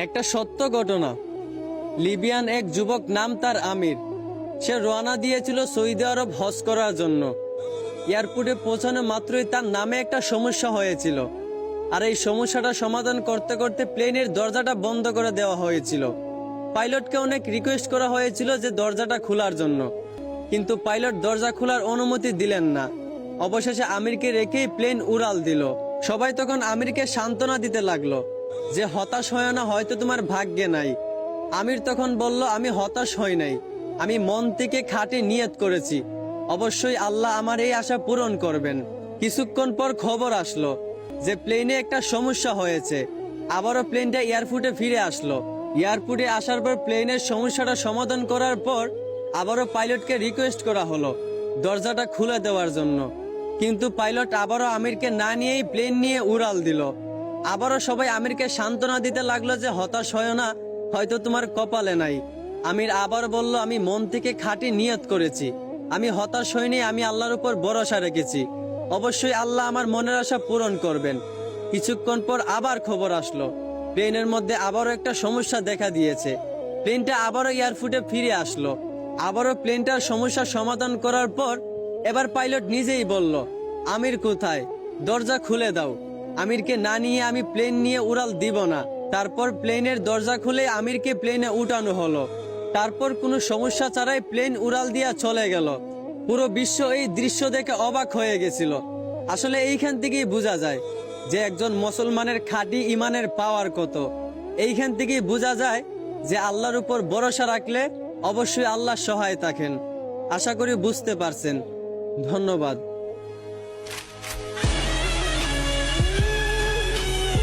একটা সত্য ঘটনা। লিবিয়ান এক যুবক, নাম তার আমির। সে রওনা দিয়েছিল সৌদি আরব হজ করার জন্য। এয়ারপোর্টে পৌঁছানো মাত্রই তার নামে একটা সমস্যা হয়েছিল, আর এই সমস্যাটা সমাধান করতে করতে প্লেনের দরজাটা বন্ধ করে দেওয়া হয়েছিল। পাইলটকে অনেক রিকোয়েস্ট করা হয়েছিল যে দরজাটা খোলার জন্য, কিন্তু পাইলট দরজা খোলার অনুমতি দিলেন না। অবশেষে আমিরকে রেখেই প্লেন উড়াল দিল। সবাই তখন আমিরকে সান্ত্বনা দিতে লাগলো যে হতাশ হয় না, হয়তো তোমার ভাগ্যে নাই। আমির তখন বলল, আমি হতাশ হই নাই, আমি মন থেকে খাঁটি নিয়ত করেছি, অবশ্যই আল্লাহ আমার এই আশা পূরণ করবেন। কিছুক্ষণ পর খবর আসলো যে প্লেনে একটা সমস্যা হয়েছে। আবারও প্লেনটা এয়ারপোর্টে ফিরে আসলো। এয়ারপোর্টে আসার পর প্লেনের সমস্যাটা সমাধান করার পর আবারও পাইলটকে রিকোয়েস্ট করা হলো দরজাটা খুলে দেওয়ার জন্য, কিন্তু পাইলট আবারও আমিরকে না নিয়েই প্লেন নিয়ে উড়াল দিল। আবারও সবাই আমিরকে সান্ত্বনা দিতে লাগলো যে হতাশ হয় না, হয়তো তোমার কপালে নাই। আমির আবার বলল, আমি মন থেকে খাঁটি নিয়ত করেছি, আমি হতাশ হইনি, আমি আল্লাহর উপর ভরসা রেখেছি, অবশ্যই আল্লাহ আমার মনের আশা পূরণ করবেন। কিছুক্ষণ পর আবার খবর আসলো প্লেনের মধ্যে আবারও একটা সমস্যা দেখা দিয়েছে। প্লেনটা আবারও এয়ারপোর্টে ফিরে আসলো। আবারও প্লেনটার সমস্যা সমাধান করার পর এবার পাইলট নিজেই বলল, আমির কোথায়, দরজা খুলে দাও। আমিরকে না নিয়ে আমি প্লেন নিয়ে উড়াল দিব না। তারপর প্লেনের দরজা খুলে আমিরকে প্লেনে উঠানো হলো। তারপর কোনো সমস্যা ছাড়াই প্লেন উড়াল দিয়া চলে গেল। পুরো বিশ্ব এই দৃশ্য দেখে অবাক হয়ে গেছিল। আসলে এইখান থেকেই বোঝা যায় যে একজন মুসলমানের খাঁটি ইমানের পাওয়ার কত। এইখান থেকেই বোঝা যায় যে আল্লাহর উপর ভরসা রাখলে অবশ্যই আল্লাহ সহায় থাকেন। আশা করি বুঝতে পারছেন। ধন্যবাদ।